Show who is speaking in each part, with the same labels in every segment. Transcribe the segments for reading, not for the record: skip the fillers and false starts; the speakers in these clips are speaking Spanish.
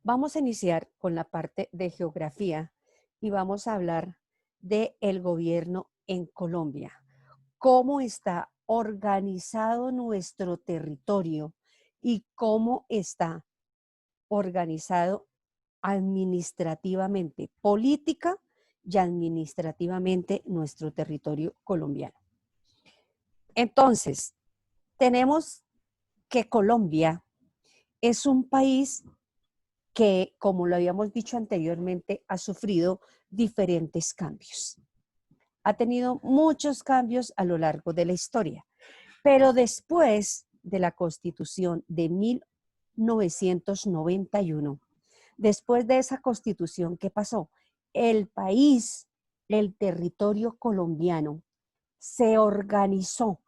Speaker 1: Vamos a iniciar con la parte de geografía y vamos a hablar del gobierno en Colombia. Cómo está organizado nuestro territorio y cómo está organizado administrativamente, política y administrativamente nuestro territorio colombiano. Entonces, tenemos que Colombia es un país que, como lo habíamos dicho anteriormente, ha sufrido diferentes cambios. Ha tenido muchos cambios a lo largo de la historia, pero después de la Constitución de 1991, después de esa Constitución, ¿qué pasó? El país, el territorio colombiano, se organizó.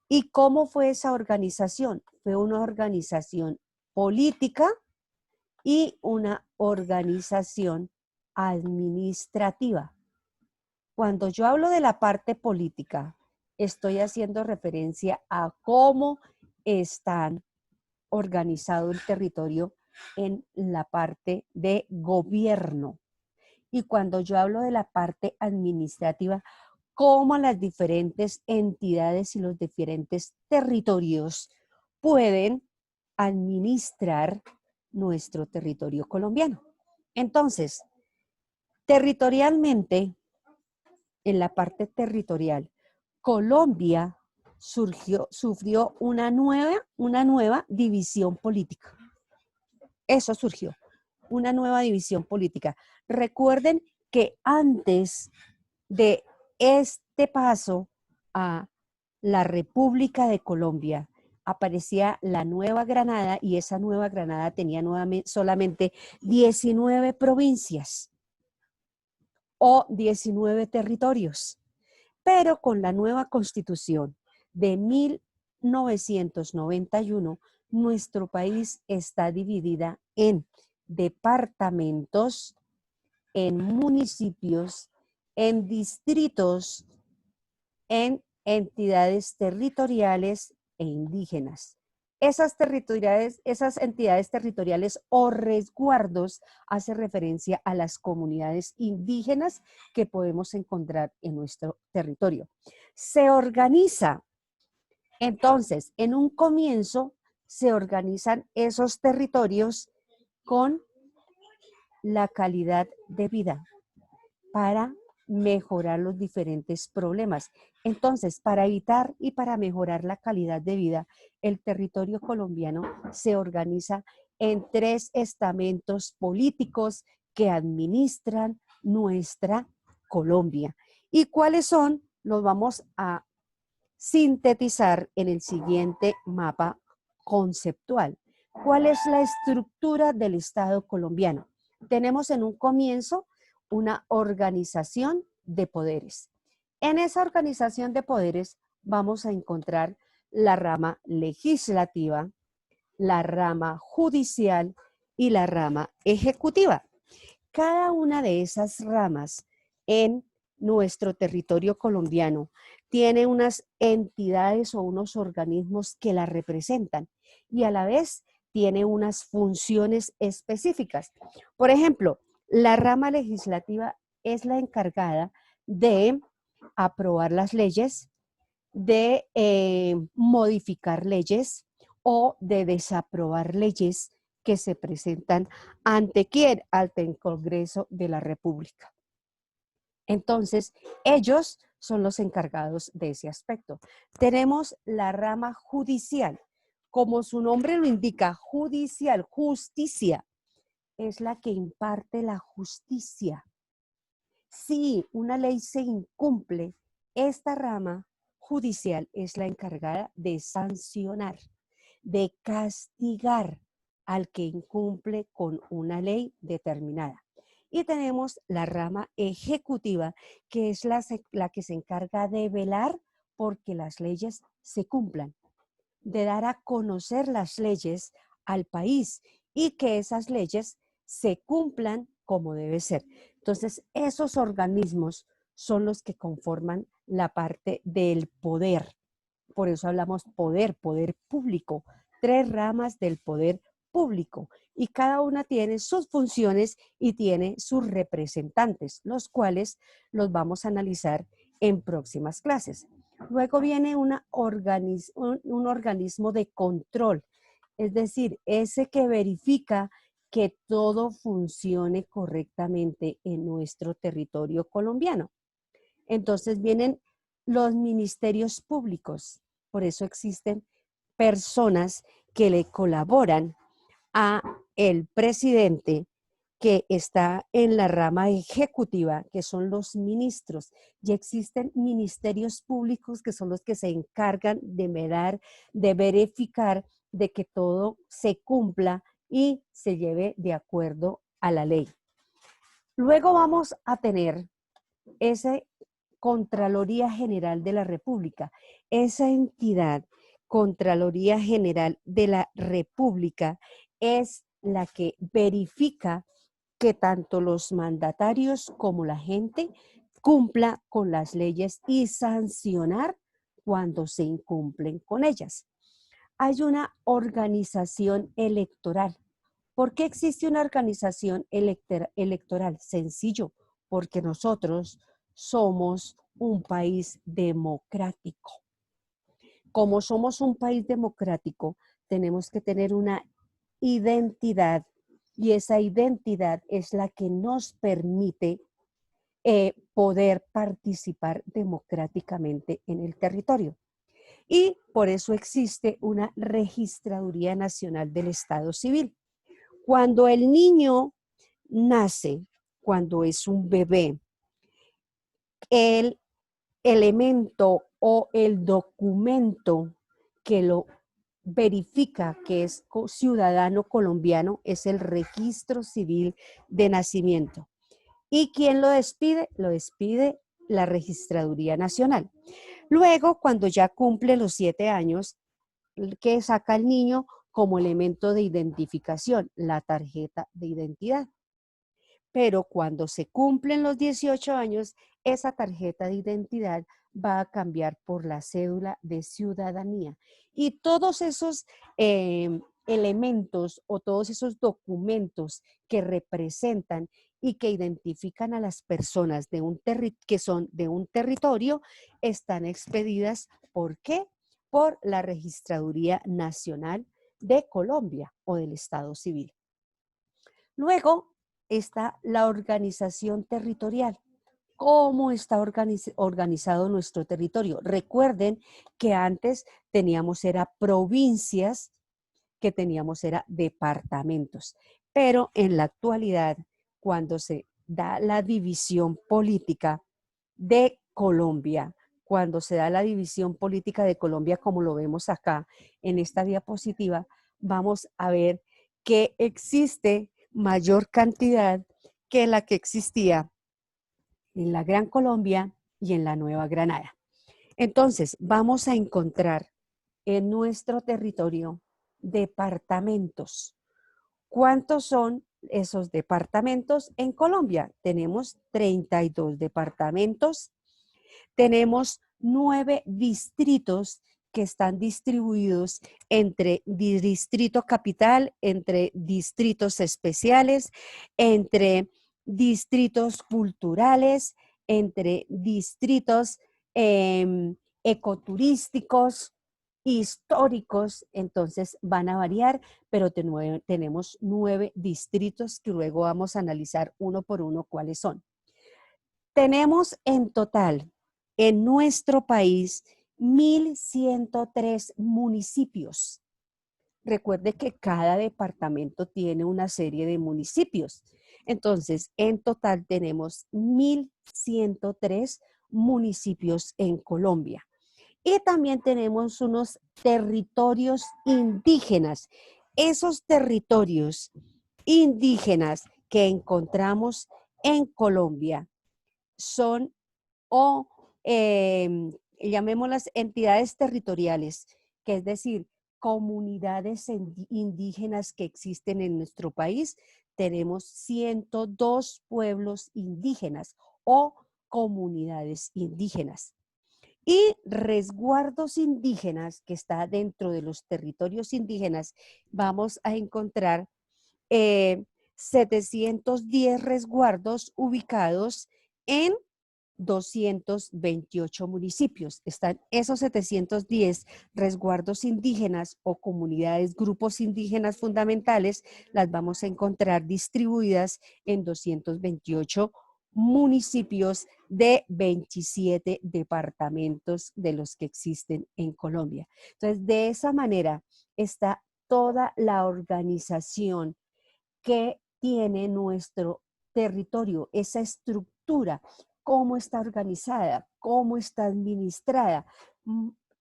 Speaker 1: ¿Y cómo fue esa organización? Fue una organización política y una organización administrativa. Cuando yo hablo de la parte política, estoy haciendo referencia a cómo están organizado el territorio en la parte de gobierno. Y cuando yo hablo de la parte administrativa, cómo las diferentes entidades y los diferentes territorios pueden administrar nuestro territorio colombiano. Entonces, territorialmente, en la parte territorial, Colombia sufrió una nueva división política. Eso surgió, una nueva división política. Recuerden que antes de este paso a la República de Colombia, aparecía la Nueva Granada y esa Nueva Granada tenía solamente 19 provincias o 19 territorios. Pero con la nueva Constitución de 1991, nuestro país está dividida en departamentos, en municipios, en distritos, en entidades territoriales e indígenas. Esas entidades territoriales o resguardos hace referencia a las comunidades indígenas que podemos encontrar en nuestro territorio. Se organiza, entonces, en un comienzo se organizan esos territorios con la calidad de vida para mejorar los diferentes problemas. Entonces, para evitar y para mejorar la calidad de vida, el territorio colombiano se organiza en 3 estamentos políticos que administran nuestra Colombia. ¿Y cuáles son? Los vamos a sintetizar en el siguiente mapa conceptual. ¿Cuál es la estructura del Estado colombiano? Tenemos en un comienzo una organización de poderes. En esa organización de poderes vamos a encontrar la rama legislativa, la rama judicial y la rama ejecutiva. Cada una de esas ramas en nuestro territorio colombiano tiene unas entidades o unos organismos que la representan y a la vez tiene unas funciones específicas. Por ejemplo, la rama legislativa es la encargada de aprobar las leyes, de modificar leyes o de desaprobar leyes que se presentan ante quién, ante el Congreso de la República. Entonces, ellos son los encargados de ese aspecto. Tenemos la rama judicial. Como su nombre lo indica, judicial, justicia, es la que imparte la justicia. Si una ley se incumple, esta rama judicial es la encargada de sancionar, de castigar al que incumple con una ley determinada. Y tenemos la rama ejecutiva, que es la que se encarga de velar porque las leyes se cumplan, de dar a conocer las leyes al país y que esas leyes se cumplan como debe ser. Entonces, esos organismos son los que conforman la parte del poder. Por eso hablamos poder, poder público, 3 ramas del poder público y cada una tiene sus funciones y tiene sus representantes, los cuales los vamos a analizar en próximas clases. Luego viene un organismo de control, es decir, ese que verifica que todo funcione correctamente en nuestro territorio colombiano. Entonces vienen los ministerios públicos, por eso existen personas que le colaboran a el presidente que está en la rama ejecutiva, que son los ministros. Ya existen ministerios públicos que son los que se encargan de mirar, de verificar de que todo se cumpla y se lleve de acuerdo a la ley. Luego vamos a tener esa Contraloría General de la República. Esa entidad, Contraloría General de la República, es la que verifica que tanto los mandatarios como la gente cumpla con las leyes y sancionar cuando se incumplen con ellas. Hay una organización electoral. ¿Por qué existe una organización electoral? Sencillo, porque nosotros somos un país democrático. Como somos un país democrático, tenemos que tener una identidad y esa identidad es la que nos permite poder participar democráticamente en el territorio. Y por eso existe una Registraduría Nacional del Estado Civil. Cuando el niño nace, cuando es un bebé, el elemento o el documento que lo verifica que es ciudadano colombiano es el registro civil de nacimiento. ¿Y quién lo despide? Lo despide la Registraduría Nacional. Luego, cuando ya cumple los 7 años, ¿qué saca el niño como elemento de identificación? La tarjeta de identidad. Pero cuando se cumplen los 18 años, esa tarjeta de identidad va a cambiar por la cédula de ciudadanía. Y todos esos elementos o todos esos documentos que representan y que identifican a las personas que son de un territorio están expedidas. ¿Por qué? Por la Registraduría Nacional de Colombia o del Estado Civil. Luego está la organización territorial. ¿Cómo está organizado nuestro territorio? Recuerden que antes era provincias, que era departamentos, pero en la actualidad, cuando se da la división política de Colombia, cuando se da la división política de Colombia, como lo vemos acá en esta diapositiva, vamos a ver que existe mayor cantidad que la que existía en la Gran Colombia y en la Nueva Granada. Entonces, vamos a encontrar en nuestro territorio departamentos. ¿Cuántos son esos departamentos en Colombia? Tenemos 32 departamentos, tenemos 9 distritos que están distribuidos entre distrito capital, entre distritos especiales, entre distritos culturales, entre distritos ecoturísticos, históricos, entonces van a variar, pero tenemos 9 distritos que luego vamos a analizar uno por uno cuáles son. Tenemos en total en nuestro país 1.103 municipios. Recuerde que cada departamento tiene una serie de municipios. Entonces, en total tenemos 1.103 municipios en Colombia. Y también tenemos unos territorios indígenas. Esos territorios indígenas que encontramos en Colombia son llamémoslas entidades territoriales, que es decir, comunidades indígenas que existen en nuestro país. Tenemos 102 pueblos indígenas o comunidades indígenas. Y resguardos indígenas, que está dentro de los territorios indígenas, vamos a encontrar 710 resguardos ubicados en 228 municipios. Están esos 710 resguardos indígenas o comunidades, grupos indígenas fundamentales, las vamos a encontrar distribuidas en 228 municipios de 27 departamentos de los que existen en Colombia. Entonces, de esa manera está toda la organización que tiene nuestro territorio, esa estructura, cómo está organizada, cómo está administrada.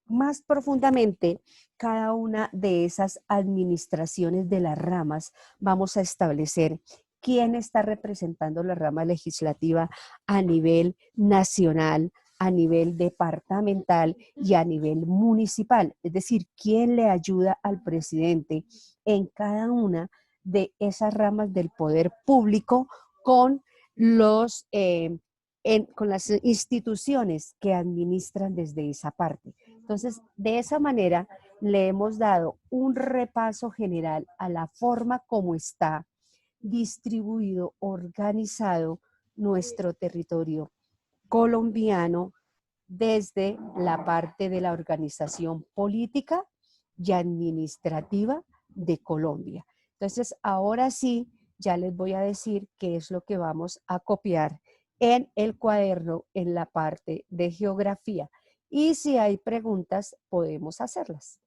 Speaker 1: Más profundamente, cada una de esas administraciones de las ramas vamos a establecer quién está representando la rama legislativa a nivel nacional, a nivel departamental y a nivel municipal. Es decir, quién le ayuda al presidente en cada una de esas ramas del poder público con con las instituciones que administran desde esa parte. Entonces, de esa manera le hemos dado un repaso general a la forma como está distribuido, organizado nuestro territorio colombiano desde la parte de la organización política y administrativa de Colombia. Entonces, ahora sí, ya les voy a decir qué es lo que vamos a copiar en el cuaderno en la parte de geografía. Y si hay preguntas, podemos hacerlas.